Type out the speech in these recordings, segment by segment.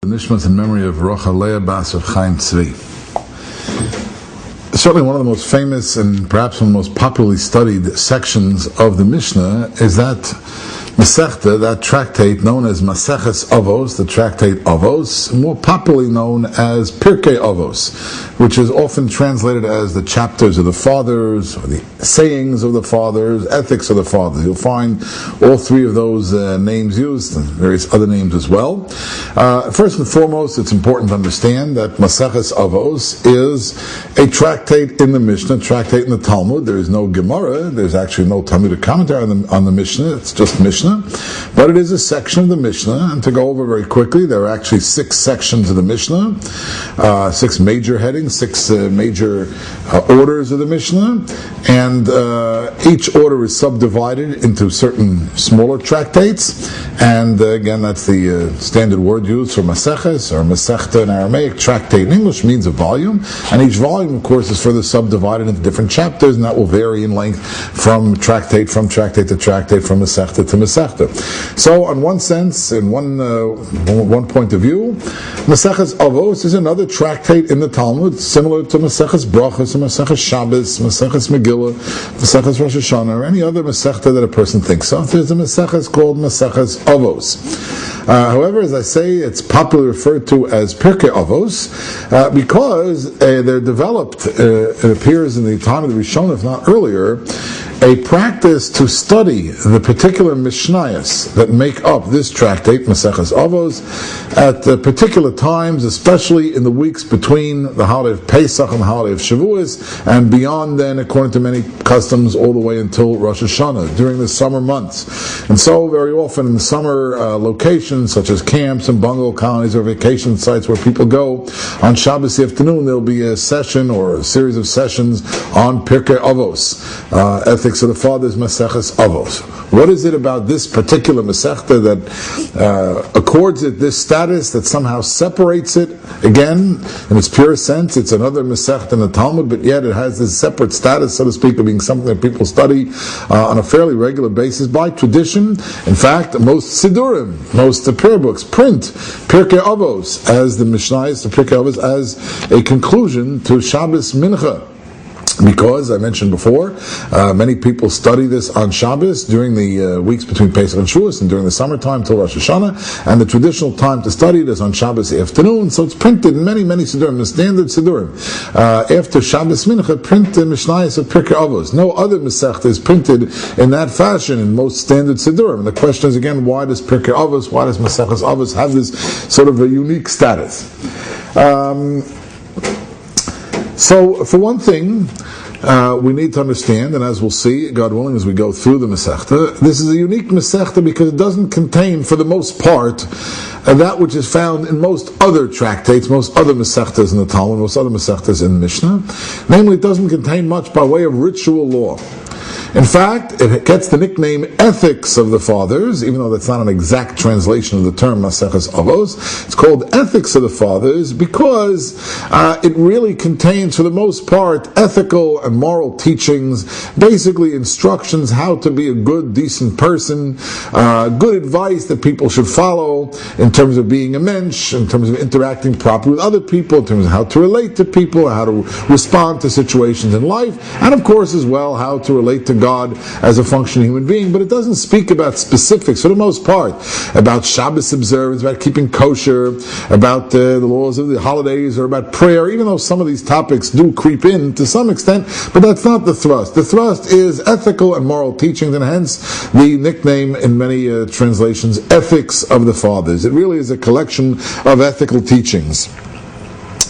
The Mishna in memory of Rocha Leah Bas of Chaim Tzvi. Certainly one of the most famous and perhaps one of the most popularly studied sections of the Mishnah is that Masechta, that tractate known as Maseches Avos, the tractate Avos, more popularly known as Pirkei Avot, which is often translated as the chapters of the fathers, or the sayings of the fathers, ethics of the fathers. You'll find all three of those names used, and various other names as well. First and foremost, it's important to understand that Maseches Avos is a tractate in the Mishnah, tractate in the Talmud. There is no Gemara, there's actually no Talmudic commentary on the Mishnah, it's just Mishnah. But it is a section of the Mishnah, and to go over very quickly, there are actually 6 sections of the Mishnah, 6 major headings, 6 major orders of the Mishnah, and each order is subdivided into certain smaller tractates, and again, that's the standard word used for Maseches, or Masechta in Aramaic. Tractate in English means a volume, and each volume, of course, is further subdivided into different chapters, and that will vary in length from tractate to tractate, from Masechta to Masechta. So, on one sense, in one point of view, Maseches Avos is another tractate in the Talmud, similar to Maseches Brachos, Maseches Shabbos, Maseches Megillah, Maseches Rosh Hashanah, or any other Masechta that a person thinks of. There's a Maseches called Maseches Avos. However, as I say, it's popularly referred to as Pirkei Avos because they're developed, it appears in the time of the Rishonim, if not earlier, a practice to study the particular Mishnayos that make up this tractate, Maseches Avos, at particular times, especially in the weeks between the holiday of Pesach and the holiday of Shavuos, and beyond then, according to many customs, all the way until Rosh Hashanah, during the summer months. And so, very often in summer locations, such as camps and bungalow colonies or vacation sites where people go, on Shabbos afternoon, there'll be a session or a series of sessions on Pirkei Avos, ethics of the fathers, Maseches Avos. What is it about this particular Masechta that accords it this status, that somehow separates it? Again, in its purest sense, it's another Masechta in the Talmud, but yet it has this separate status, so to speak, of being something that people study on a fairly regular basis by tradition. In fact, most Sidurim, most prayer books print Pirkei Avos as the Mishnayos, the Pirkei Avos as a conclusion to Shabbos Mincha. Because, I mentioned before, many people study this on Shabbos during the weeks between Pesach and Shavuos, and during the summertime till Rosh Hashanah, and the traditional time to study it is on Shabbos afternoon, so it's printed in many Sidurim, the standard Sidurim. After Shabbos Mincha, print the Mishnayos of Pirkei Avos. No other Masechta is printed in that fashion in most standard Sidurim. And the question is again, why does Pirkei Avos, why does Maseches Avos have this sort of a unique status? So, for one thing, we need to understand, and as we'll see, God willing, as we go through the Masechta, this is a unique Masechta because it doesn't contain, for the most part, that which is found in most other tractates, most other Masechtas in the Talmud, most other Masechtas in Mishnah. Namely, it doesn't contain much by way of ritual law. In fact, it gets the nickname Ethics of the Fathers, even though that's not an exact translation of the term Maseches Avos. It's called Ethics of the Fathers because it really contains, for the most part, ethical and moral teachings, basically instructions how to be a good, decent person, good advice that people should follow in terms of being a mensch, in terms of interacting properly with other people, in terms of how to relate to people, how to respond to situations in life, and of course as well how to relate to God as a functioning human being. But it doesn't speak about specifics, for the most part, about Shabbos observance, about keeping kosher, about the laws of the holidays, or about prayer, even though some of these topics do creep in to some extent, but that's not the thrust. The thrust is ethical and moral teachings, and hence the nickname in many translations, Ethics of the Fathers. It really is a collection of ethical teachings.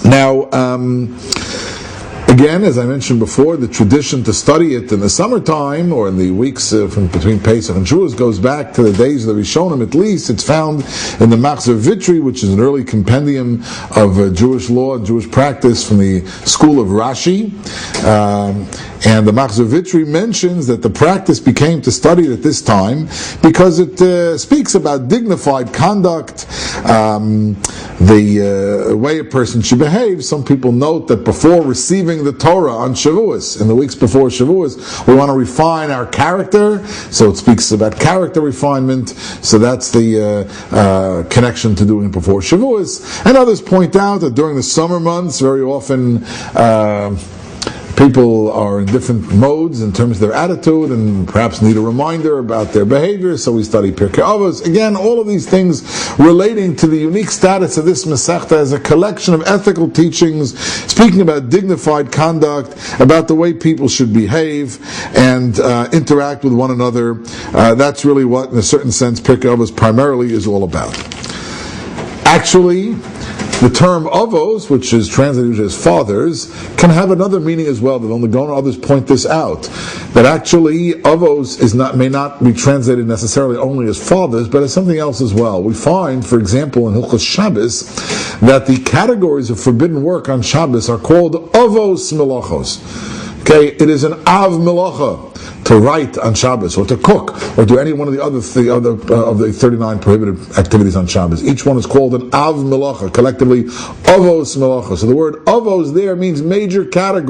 Now, again, as I mentioned before, the tradition to study it in the summertime or in the weeks from between Pesach and Shavuos goes back to the days of the Rishonim. At least it's found in the Machzor Vitri, which is an early compendium of Jewish law and Jewish practice from the school of Rashi. And the Machzor Vitri mentions that the practice became to study it at this time because it speaks about dignified conduct, the way a person should behave. Some people note that before receiving the Torah on Shavuos, in the weeks before Shavuos, we want to refine our character, so it speaks about character refinement, so that's the connection to doing it before Shavuos. And others point out that during the summer months, very often people are in different modes in terms of their attitude and perhaps need a reminder about their behavior, so we study Pirkei Avot. Again, all of these things relating to the unique status of this Masechta as a collection of ethical teachings, speaking about dignified conduct, about the way people should behave and interact with one another. That's really what, in a certain sense, Pirkei Avot primarily is all about. Actually, the term avos, which is translated usually as fathers, can have another meaning as well. The Vilna Gaon and others point this out, that actually avos may not be translated necessarily only as fathers, but as something else as well. We find, for example, in Hilchos Shabbos, that the categories of forbidden work on Shabbos are called avos melachos. Okay, it is an av melacha to write on Shabbos, or to cook, or do any one of the other of the 39 prohibited activities on Shabbos. Each one is called an av melacha, collectively avos melacha. So the word avos there means major category.